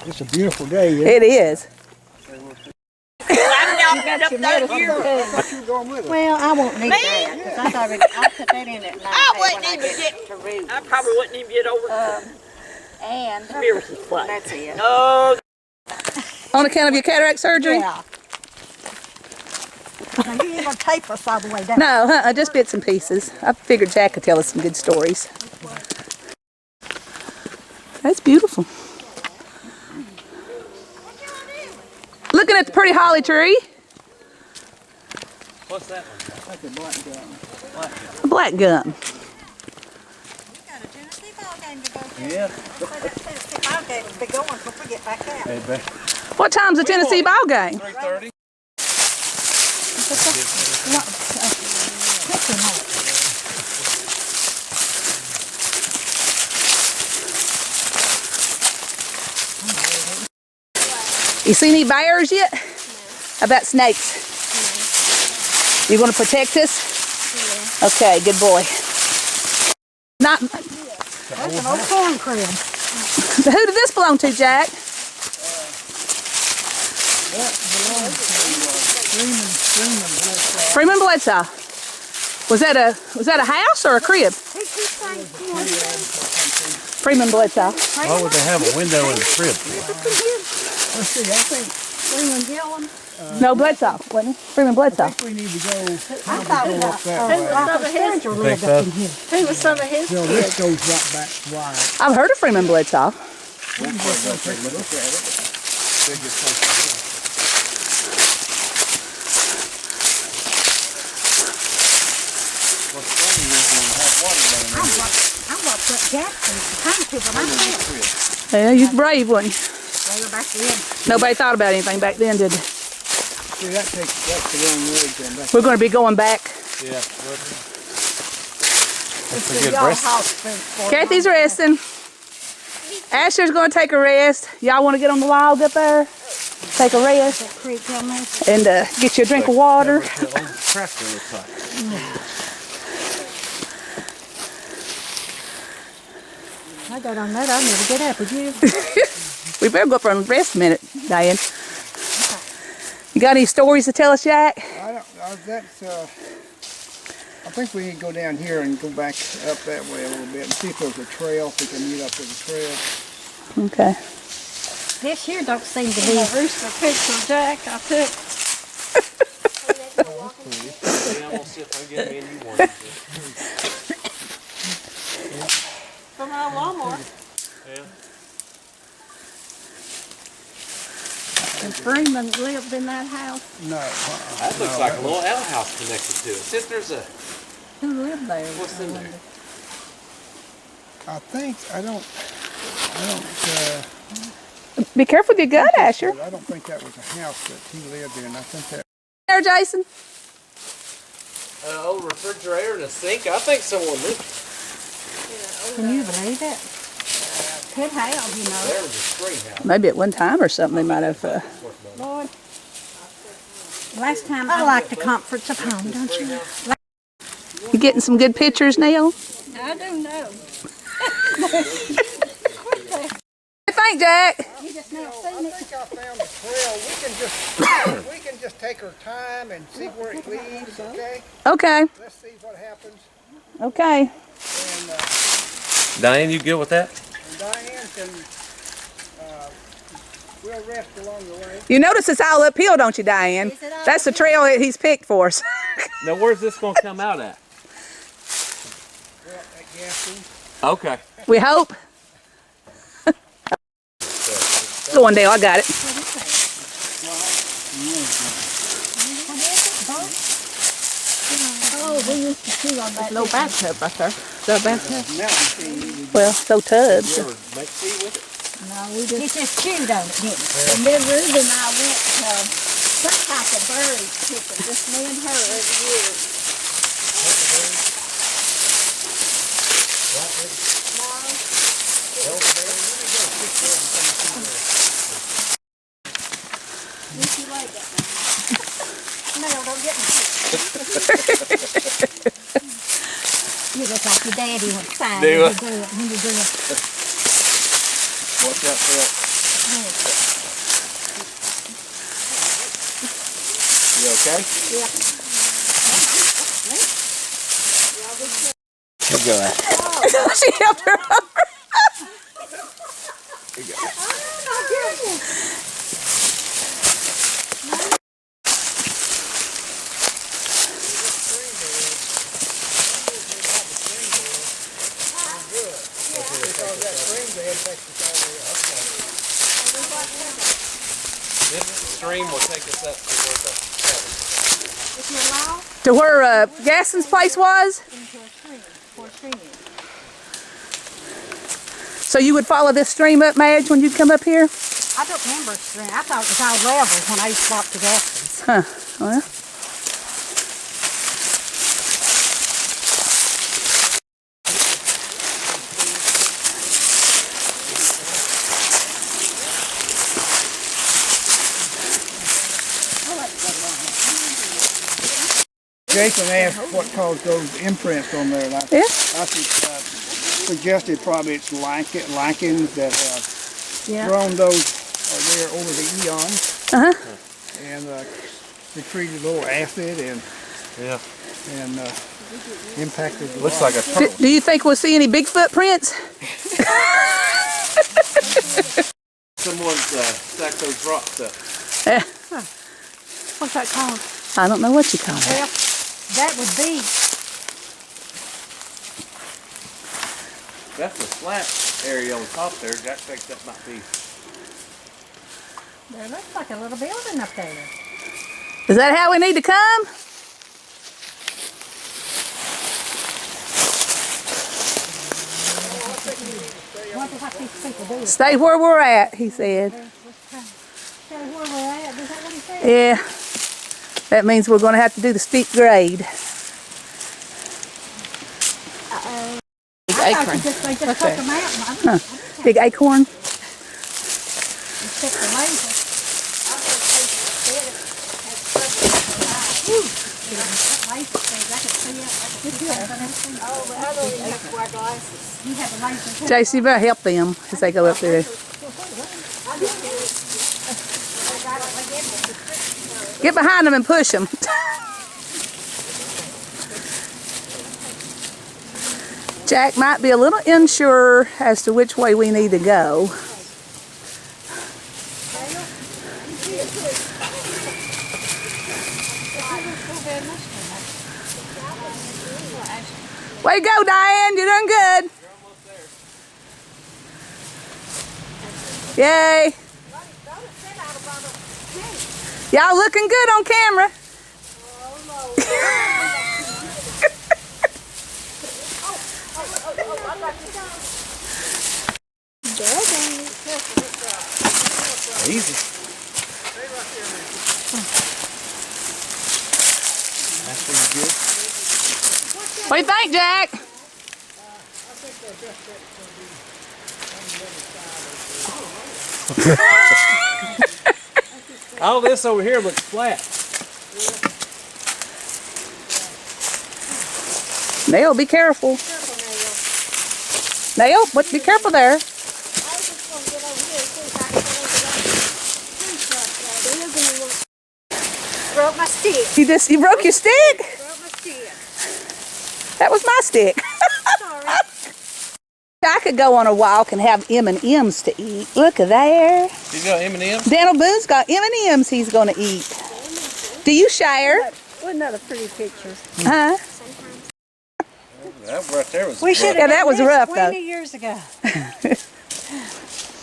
It's a beautiful day. It is. Well, I won't need that because I put that in at night. I wouldn't even get to root. I probably wouldn't even get over and Spears' play. that's it. No. On account of your cataract surgery? Yeah. Now, you ain't gonna tape us all the way down. No, just bits and pieces. I figured Jack could tell us some good stories. That's beautiful. Looking at the pretty holly tree. What's that one? That's a black gum. A black gum. We got a Tennessee ball game to go to. Yeah. That Tennessee ball game will be going before we get back out. Hey, babe. What time's the Tennessee ball game? 3:30. You seen any bears yet? No. How about snakes? No. You going to protect us? Yeah. Okay, good boy. Not. That's an old corn crib. Who did this belong to, Jack? That belongs to Freeman Bledsoe. Was that a house or a crib? Freeman Bledsoe. Why would they have a window in the crib? Let's see, I think Freeman Gillen. No, Bledsoe, wasn't it? Freeman Bledsoe. I think we need to go. I thought go up that way. lived up in here. Who was some of his No, this goes right back wide. I've heard of Freeman Bledsoe. We'll take a look at it. Biggest place to go. What's funny is when we have water running in it. I watched that Jackson time to, but I can't. Yeah, you're brave, wasn't you? They were back then. Nobody thought about anything back then, did they? See, that's the wrong way going back. We're going to be going back. Yeah. It's the y'all house fence. Kathy's resting. Asher's going to take a rest. Y'all want to get on the log up there? Take a rest. That creek down there. And get you a drink of water. I got on that. I'll never get up with you. We better go up and rest a minute, Diane. You got any stories to tell us, Jack? I think we need to go down here and go back up that way a little bit and see if there's a trail, if we can meet up with a trail. Okay. This here don't seem to be a rooster picture, Jack. I took. Yeah, we'll see if I can get me a new one. from our Walmart. Yeah. And Freeman lived in that house. No. That looks like a little outhouse connected to it. Since there's a... Who lived there? What's in there? I think, I don't, Be careful with your gun, Asher. I don't think that was a house that he lived in. I think that. There, Jason. An old refrigerator and a sink. I think someone lived. Can you believe it? Could have, you know. There was a spring house. Maybe at one time or something they might have. Lord. Last time I like the comforts of home, don't you? You getting some good pictures, Nell? I don't know. What do you think, Jack? You just now I seen it. think I found a trail. We can just take our time and see where it leads, okay? Okay. Let's see what happens. Okay. And, Diane, you good with that? and Diane can, we'll rest along the way. You notice it's all uphill, don't you, Diane? That's the trail that he's picked for us. Now, where's this going to come out at? Well, at Gaffney. Okay. We hope. Go on, Dale. I got it. Oh, we used to chew on that. No bathtub right there. The bathtub. Mountain thing. Well, so tubs. You ever make tea with it? No, we just chewed on it, didn't we? And then Ruth and I went to some type of berry picking, just me and her every year. Nell, don't get me. You look like your daddy was fine Do when I? you do it. Watch out for that You okay? Yeah. Keep going. She helped her over. This stream will take us up to where the To where Gaston's place was? So you would follow this stream up, Madge, when you'd come up here? I don't remember it. I thought it was all level when I swapped the gas. Huh. Well. Jason asked what caused those imprints on there. And I suggested probably it's lichens that have grown those there over the eons. And secreted a little acid and impacted the looks rock. like a turtle. Do you think we'll see any big footprints? Someone's stacked those rocks up. What's that called? I don't know what you call it. Well, that would be. That's the flat area on top there. I think that might be. There looks like a little building up there. Is that how we need to come? What does these people do? Stay where we're at, he said. Stay where we're at. Is that what he said? Yeah. That means we're going to have to do the steep grade. Big I thought acorn. they just took Okay. them out. Huh. Big acorn. Stick the laser. You have a laser too. JC, you better help them as they go up there. Get behind them and push them. Jack might be a little unsure as to which way we need to go. Way to go, Diane. You're doing good. Yay. Y'all looking good on camera. Easy. That's pretty good. What do you think, Jack? All this over here looks flat. Nell, be careful. Nell, but be careful there. Broke my stick. You broke your stick? Broke my stick. That was my stick. Sorry. I could go on a walk and have M&Ms to eat. Look at there. You got M&M's? Daniel Boone's got M&Ms he's going to eat. Do you share? Wasn't that a pretty picture? Huh? That right there was. We should have Yeah, that done was this rough, 20 though. years ago.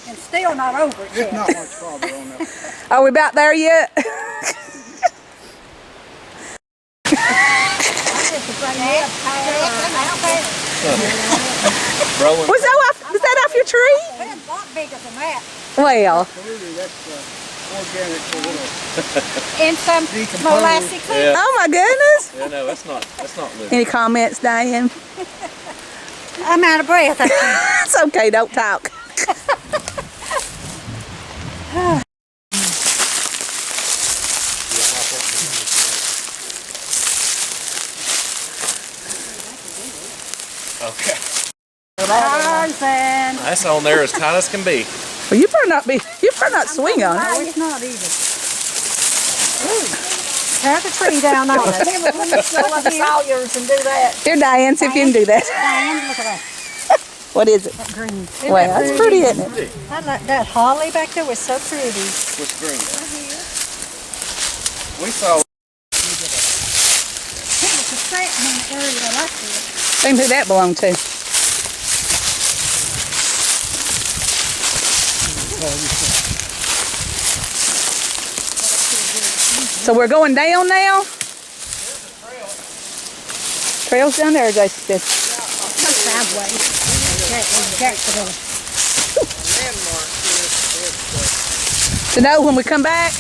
And still not over it It's yet. not much farther on that. Are we about there yet? Rolling. Was that off your tree? It's a lot bigger than that. Well, Absolutely, that's organic for little. And some molasses too. Yeah. oh my goodness. Yeah, no, that's not living. Any comments, Diane? I'm out of breath. It's okay, don't talk. Okay. Tarzan. That's on there as tight as can be. Well, you better not be better not swing on it. No, it's not either. Ooh. Tear the tree down on it. Remember when you go up to Sawyer's and do that? Here, Diane, see if you can do that. Diane, look at that. What is it? That green. Wow, that's pretty, isn't it? I like that holly back there was so pretty. What's green? We saw. It was a certain area I liked it. Same who that belonged to. So we're going down now? Trail's down there, Jason said. Some sideways. To know when we come back?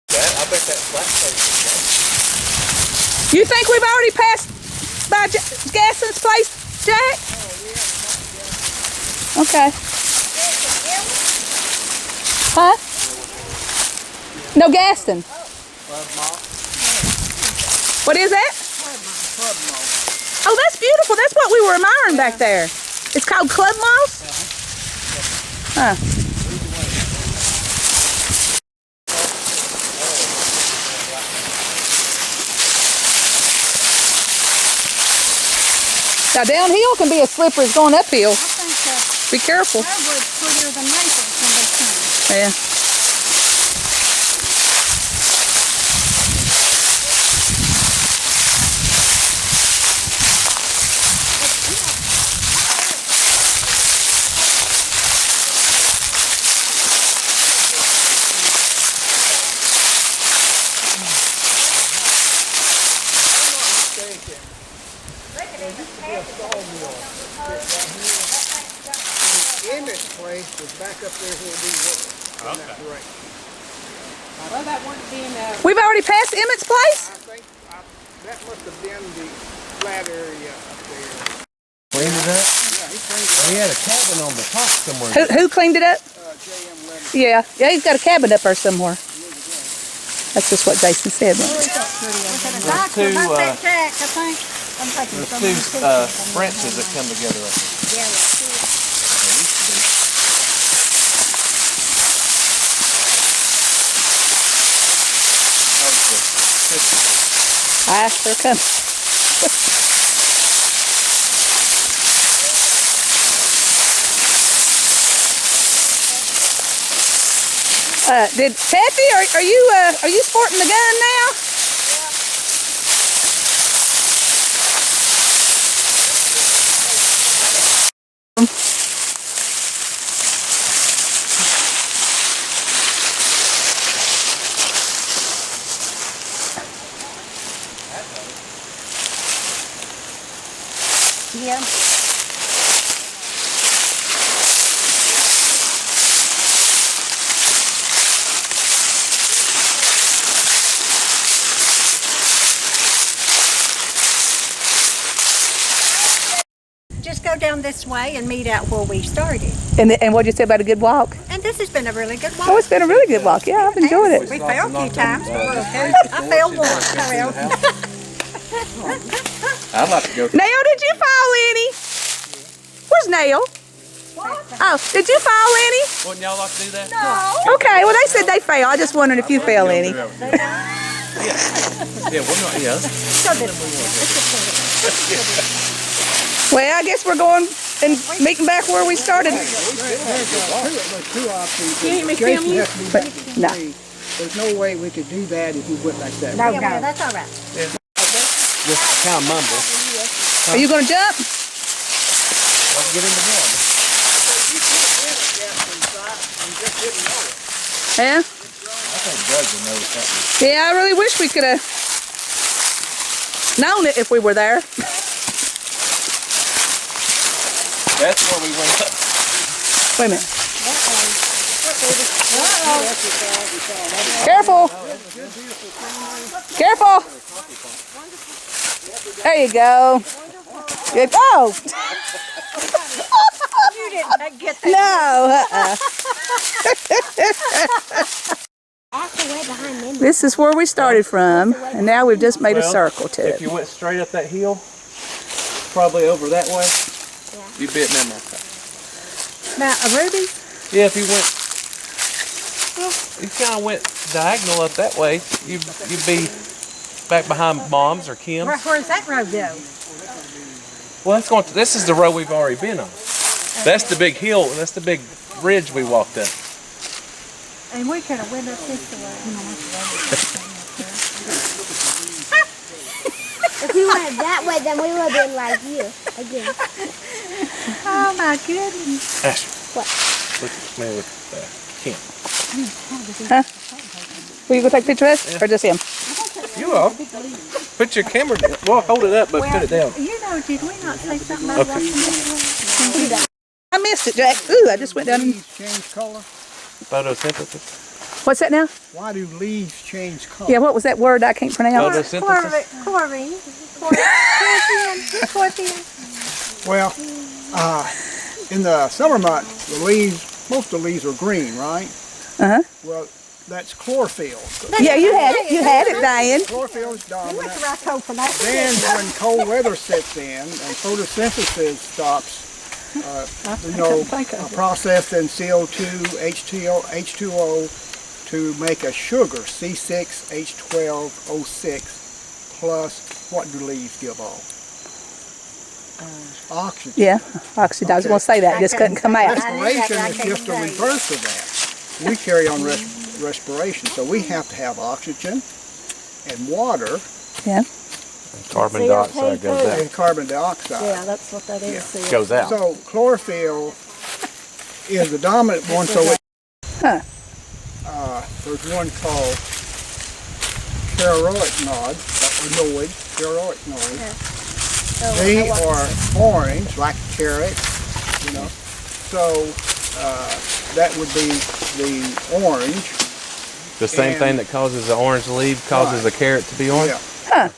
I bet that flat place is You think we've already passed by Gaston's place, Jack? Okay. Huh? No, Gaston. What is that? Oh, that's beautiful. That's what we were admiring back there. It's called club moss? Huh. Now downhill can be as slippery as going uphill. I think Be careful. hardwood's prettier than maple when they come. Yeah. Emmett's place was back up there where we were. In that direction. Well, that wouldn't be enough. We've already passed Emmett's place? I think that must have been the flat area up there. Cleaned it up? Yeah, he cleaned it He had a cabin on the top somewhere. Who cleaned it up? J.M. Leonard. Yeah, he's got a cabin up there somewhere. That's just what Jason said. There's two, about that jack, I think. I'm taking There's some two of these pictures. branches that come together up there. Yeah, right. I asked her to come. Did Pappy, are you sporting the gun now? Yeah. Just go down this way and meet out where we started. And what'd you say about a good walk? And this has been a really good walk. Oh, it's been a really good walk. Yeah, I've enjoyed it. We fell a few times. I fell once. I'd like to go. Nail, did you fall any? Where's Nail? Oh, did you fall any? Wouldn't y'all like to do that? No. Okay, well they said they fell. I just wondered if you fell any. Yeah, we're not. Yeah. Well, I guess we're going and meeting back where we started. There's two options. You ain't me Jason film you? has to be back in the No. tree. There's no way we could do that if we went like that. No, that's all right. Just kind of mumble. Are you going to jump? Let's get in the water. Yeah? I think Doug will know what that is. Yeah, I really wish we could have known it if we were there. That's where we went up. Wait a minute. Careful. Careful. There you go. Good. Oh. You didn't get that. No. This is where we started from, and now we've just made a circle to If it. you went straight up that hill, probably over that way, you'd be at Memorial. Now, a ruby? Yeah, if you went, well, you kind of went diagonal up that way, you'd be back behind Mom's or Kim's. Where's that road go? Well, that's going. This is the road we've already been on. That's the big hill. That's the big ridge we walked up. And we could have went up this way. If we went that way, then we would have been like you again. Oh my goodness. Ashley, What? look at me with Kim. Huh? Will you go take a picture of us? Or just him? You all. Put your camera down. Well, hold it up, but put it down. You know, did we not say something about watching this? I missed it, Jack. Ooh, I just went down and... Leaves change color? Photosynthesis. What's that now? Why do leaves change color? Yeah, what was that word I can't pronounce? Photosynthesis. Chlorine. Well, in the summer months, the leaves, most of the leaves are green, right? Uh-huh. Well, that's chlorophyll. Yeah, you had it. You had it, Diane. Chlorophyll is dominant. For that. Then when cold weather sets in and photosynthesis stops, a process in CO2, H2O to make a sugar, C6H12O6, plus what do leaves give off? Oxygen. Yeah, oxygen. I was going to say that. It just couldn't come out. Respiration is just a reverse of that. We carry on respiration, so we have to have oxygen and water Yeah. Carbon dioxide goes out. and carbon dioxide. Yeah, that's what that is. Goes out. So chlorophyll is the dominant one. So it, there's one called carotenoids. They are orange, like carrot, you know. So that would be the orange. The same thing that causes the orange leaf causes a carrot to be orange? Yeah.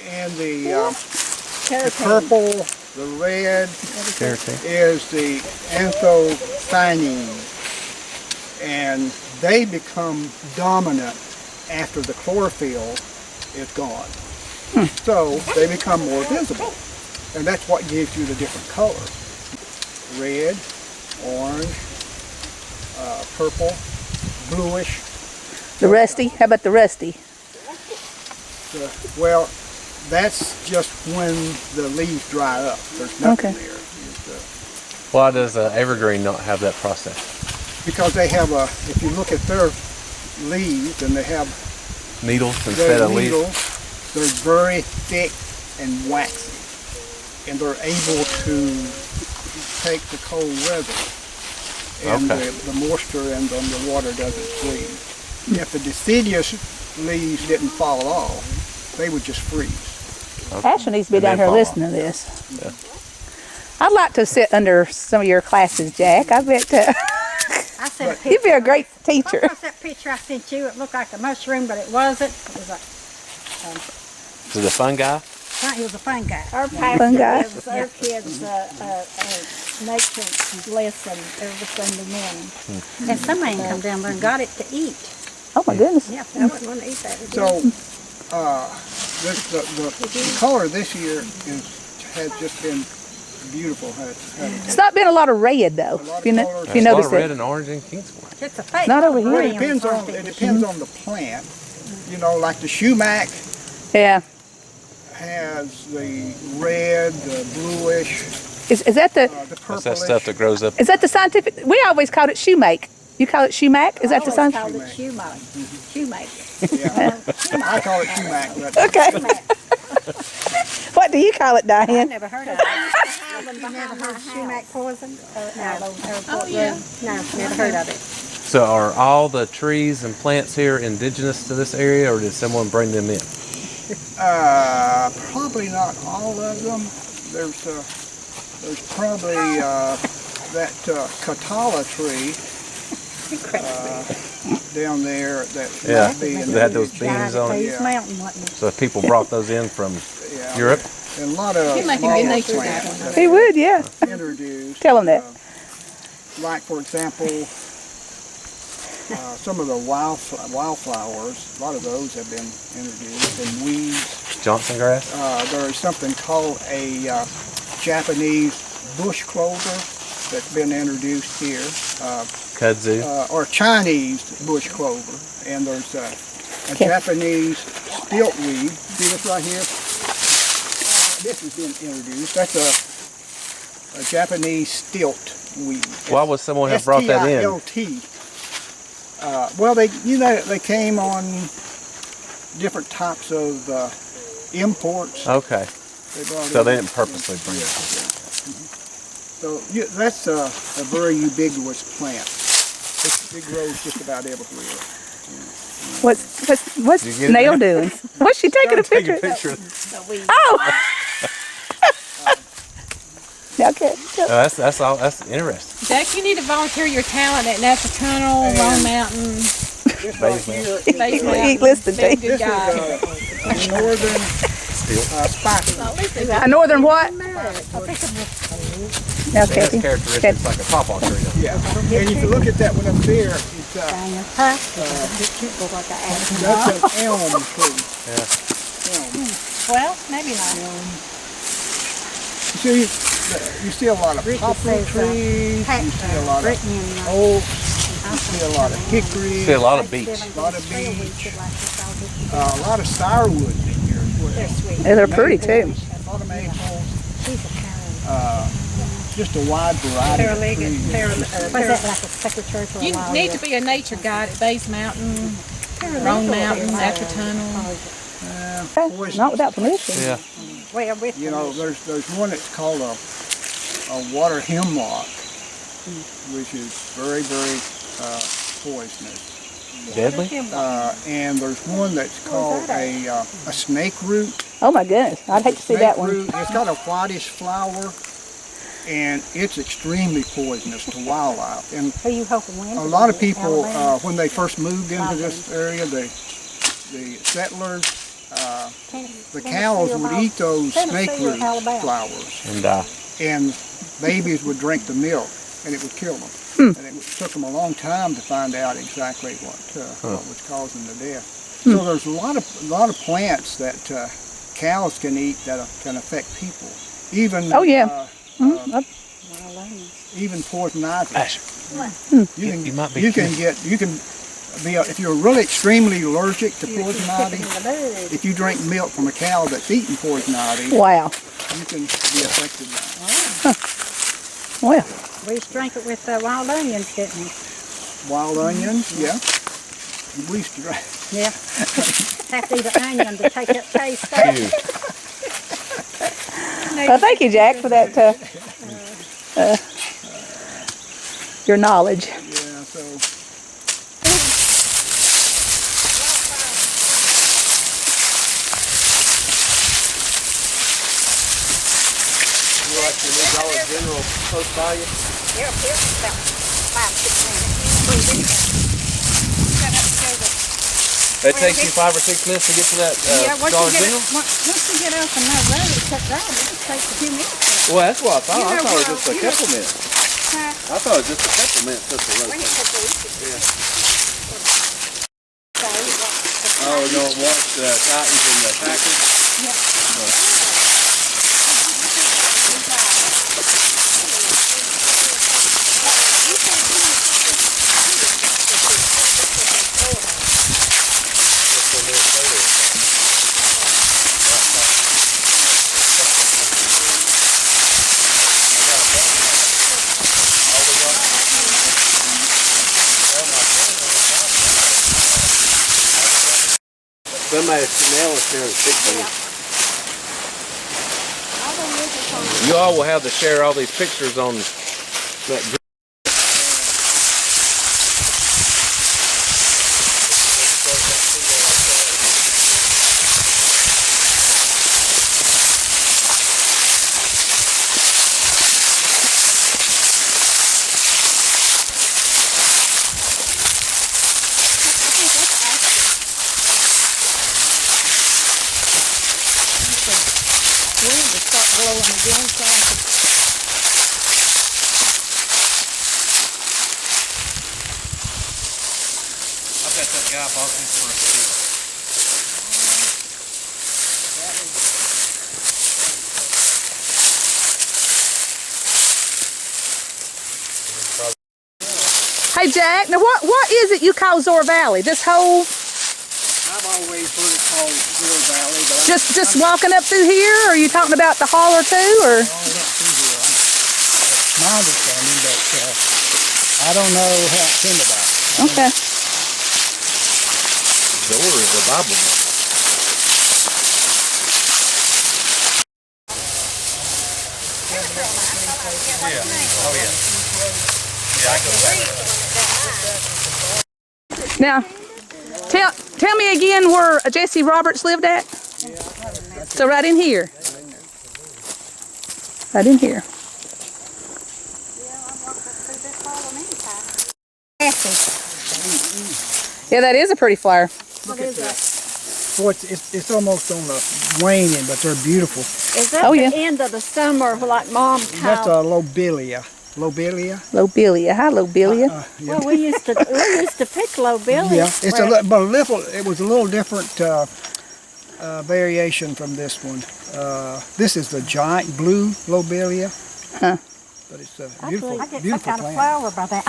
And the purple, the red is the anthocyanins. And they become dominant after the chlorophyll is gone. So they become more visible. And that's what gives you the different colors. Red, orange, purple, bluish. The rusty. How about the rusty? Well, that's just when the leaves dry up. There's nothing there. Why does evergreen not have that process? Because they have if you look at their leaves, and they have Needles instead of leaves? They're very thick and waxy. And they're able to take the cold weather. And the moisture and the water doesn't freeze. If the deciduous leaves didn't fall off, they would just freeze. Ashley needs to be down here listening to this. Yeah. I'd like to sit under some of your classes, Jack. I bet you'd be a great teacher. What was that picture I sent you? It looked like a mushroom, but it wasn't. It was like, Is it a fungi? he was a fungi. Our Fungi. It was our kids' nature lesson every Sunday morning. And somebody come down there and got it to eat. Oh my goodness. Yeah, I wouldn't want to eat that. So the color this year has just been beautiful. It's not been a lot of red though. If you There's a lot notice of red it. and orange in Kingsport. It's a fake. Not over here. Well, it depends on the plant. You know, like the sumac Yeah. has the red, the bluish, Is that the the That's purplish. that stuff that grows up. is that the scientific? We always called it shoemake. You call it sumac? Is that the Called scientific? it shoemaker. Yeah. I call it sumac, but Okay. What do you call it, I Diane? never heard of it. You never heard of sumac poison? Oh, yeah. No, never heard of it. So are all the trees and plants here indigenous to this area, or did someone bring them in? probably not all of them. There's probably that Katala tree down there that might be in They had those beans on it. Yeah. Mountain, wasn't it? So people brought those in from Yeah. Europe. And a lot of You're making smaller good nature plants that He would, yeah. introduced. Tell him that. Like, for example, some of the wildflowers, a lot of those have been introduced, and weeds. Johnson grass. There is something called a Japanese bush clover. that's been introduced here, Kudzu. or Chinese bush clover, and there's a Japanese stiltweed. See this right here? This has been introduced. That's a Japanese stiltweed. Why would someone have brought that in? STILT. Well, they came on different types of imports. Okay. So they didn't purposely bring it. So that's a very ubiquitous plant. It grows just about everywhere. What's You get it Nell now? doing? What's she taking a Take picture? a picture. Oh. Okay. That's all. That's interesting. Jack, you need to volunteer your talent at Napa Tunnel, Roan Mountain, This right here, Base Mountain. Eat listed, Be a Jake. good this guy. is a northern spike. A northern what? It has Okay. characteristics like a pawpaw tree. Yeah. And if you look at that one up there, it's that's an elm tree. Yeah. Elm. Well, maybe not. You see a lot of poplar trees, you see a lot of oak, you see a lot of hickory, See a lot of beech. a lot of beech, a lot of sourwood in here as well. Yeah, they're pretty too. Maples, a lot of maples, just a wide variety of trees. You need to be a nature guide at Base Mountain, Roan Mountain, Napa Tunnel. Not without permission. Yeah. You know, there's one that's called a water hemlock, which is very, very poisonous. Deadly? And there's one that's called a snake root. Oh my goodness. I'd hate to see that Snake one. root. It's got a whitish flower, and it's extremely poisonous to wildlife. And a lot of people, when they first moved into this area, the settlers, the cows would eat those snake root flowers, and babies would drink the milk, and it would kill them. And it took them a long time to find out exactly what was causing the death. So there's a lot of plants that cows can eat that can affect people. Even even poison ivy. You can be if you're really extremely allergic to poison ivy. If you drink milk from a cow that's eating poison ivy, Wow. you can be affected by it. Well, We used to drink it with wild onions, didn't we? Wild onions, yeah. We used to drink. Yeah. Have to eat an onion to take that taste. Huge. well, thank you, Jack, for that. Your knowledge. Yeah, so. You like your new Dollar General close by you? About 5-6 minutes. It takes you 5 or 6 minutes to get to that Dollar General? Once you get up on that road, it's that drive, it just takes a few minutes. Well, that's what I thought. I thought it was just a You know, couple minutes. I thought it was just a couple minutes up the road. Oh, we're going to watch the Titans and the Packers? Somebody Chanel is sharing a picture. You all will have to share all these pictures on that group. I bet that guy bought this for a steal. Hey Jack, now what is it you call Zoar Valley? This whole I've always heard it called Zoar Valley, but just walking up through here, or are you talking about the holler too, or? all up through here. That's my understanding, but I don't know how it came about. Okay. Zoar is a Bible book. Now, tell me again where Jesse Roberts lived at. So right in here. Right in here. Yeah, that is a pretty flower. Look at that. So it's almost on the waning, but they're beautiful. Is that the end of the summer, like Mom That's called? a lobelia. Lobelia? Lobelia. Hi, Lobelia. Yeah. Well, we used to pick lobelia. Yeah, it's it was a little different variation from this one. This is the giant blue lobelia. Huh. But it's a beautiful, I get beautiful some kind of plant. flower by that.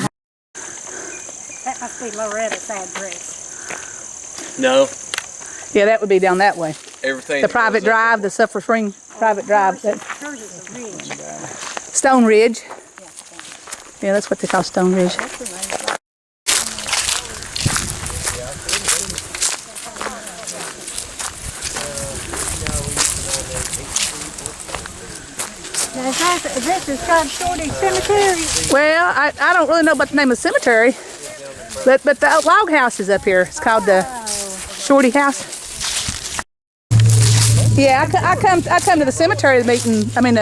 That must be Loretta's address. No, Yeah, that would be down that way. everything. The private drive, the Sulphur Spring private drive. Hers is a ridge. Stone Ridge. Yeah, that's what they call Stone Ridge. Now, this is called Shorty Cemetery. Well, I don't really know about the name of the cemetery, but the log house is up here. It's called the Shorty House. Yeah, I come to the cemetery meeting. I mean,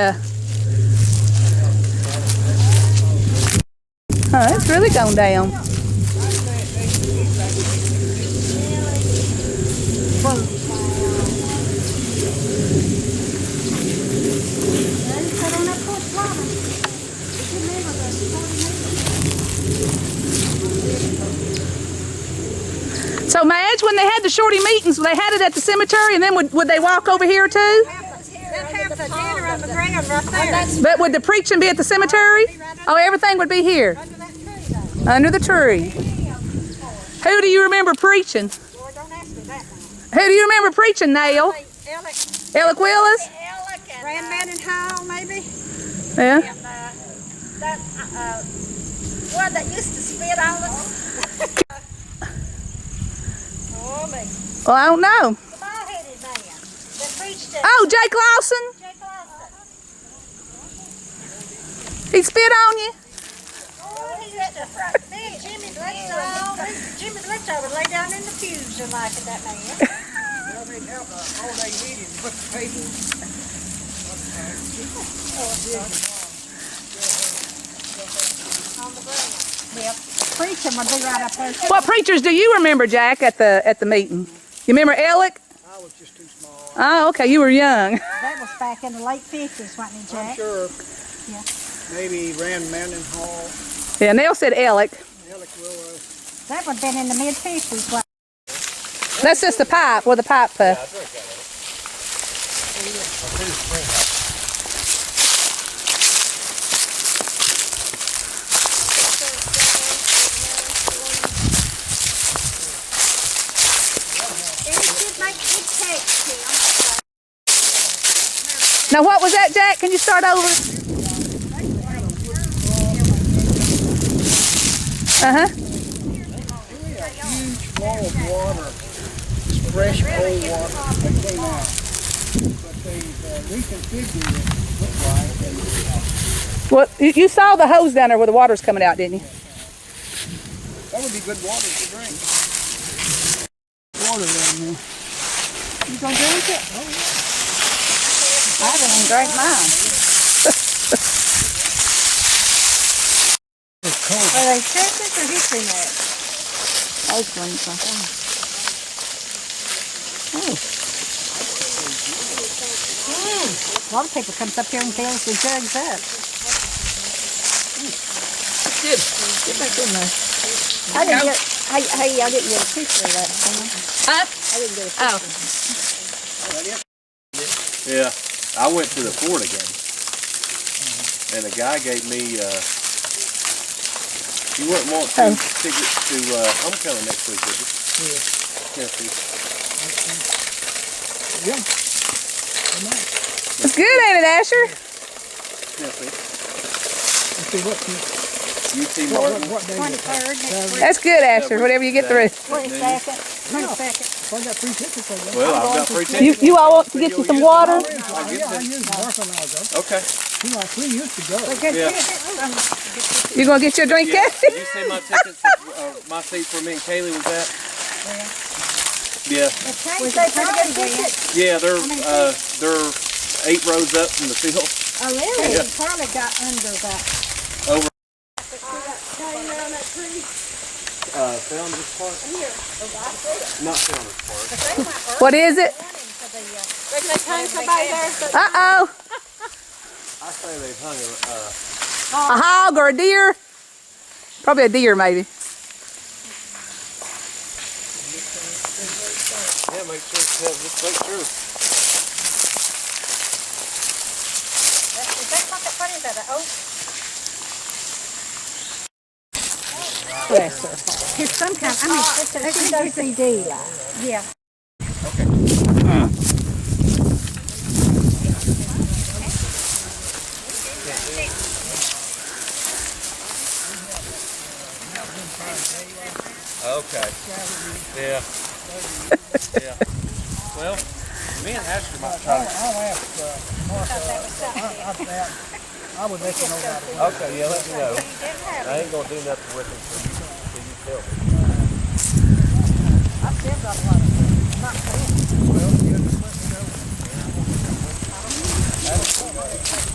oh, it's really going down. So, Madge, when they had the Shorty meetings, they had it at the cemetery, and then would they walk over here too? But would the preaching be at the cemetery? Oh, everything would be here. Under the tree. Who do you remember preaching? Who do you remember preaching, Nell? Alec Willis? Grandman and Hall, maybe? Yeah. That one that used to spit on us. Well, I don't know. The bald-headed man that preached at Oh, Jake Lawson? Jake Lawson. He spit on you? Oh, he used to big Jimmy Bledsoe would lay down in the pews and like that man. Well, they'd help all they needed to put the papers. On the ground. Yep. Preaching would be right up there. What preachers do you remember, Jack, at the meeting? You remember Alec? I was just too small. Oh, okay, you were young. That was back in the late 50s, wasn't it, I'm Jack? sure. Yeah. Maybe Rand Manning Hall. Yeah, Nell said Alec. Alec Willow. That would have been in the mid-50s. That's just the pipe, where the pipe. Now, what was that, Jack? Can you start over? Uh-huh. Huge flow of water. Fresh, cold water that came out. But they've reconfigured it, look like. Well, you saw the hose down there where the water's coming out, didn't you? That would be good water to drink. Water down there. You gonna drink it? Oh, yeah. I haven't even drank mine. It's cold. Are they Texas or history nuts? Those ones, I think. A lot of people comes up here and fills the jugs up. Good. Get back in there. I didn't get, hey, I didn't get a picture of that. Huh? I didn't get a picture. Oh. Yeah, I went to the Florida game, and a guy gave me You wouldn't want to take it to homecoming next week, would you? Yeah. Tennessee. Yeah. It's good, ain't it, Asher? Tennessee. Let's see what UT Martin. what day is it? 23rd next week. That's good, Asher. Whatever you get through. 22nd. 22nd. I got free tickets for you. Well, I've got free tickets. You all want to get you some water? Yeah, I used Martha and I'll go. Okay. You know, we used to go. Yeah. You gonna get your drink, Yeah. Kathy? Did you see my tickets? My seat for me and Kaylee was that? Yeah. Was that pretty good ticket? Yeah, they're 8 rows up from the field. Oh, really? You probably got under that. Over. Founder's Park? Not Founder's Park. What is it? Reckon they hung somebody there? Uh-oh. I say they've hung A hog or a deer? Probably a deer, maybe. yeah, make sure it's just make sure. Is that what they put into the oak? Yes, sir. It's some kind, I mean, it's an OCD line. Yeah. Okay. Yeah. Yeah. Well, me and Asher might try to. I'll ask Martha. I would let you know about it. Okay, yeah, let me know. I ain't gonna do nothing with him till you tell me. I've still got a lot of not for him. Well, you just let me know.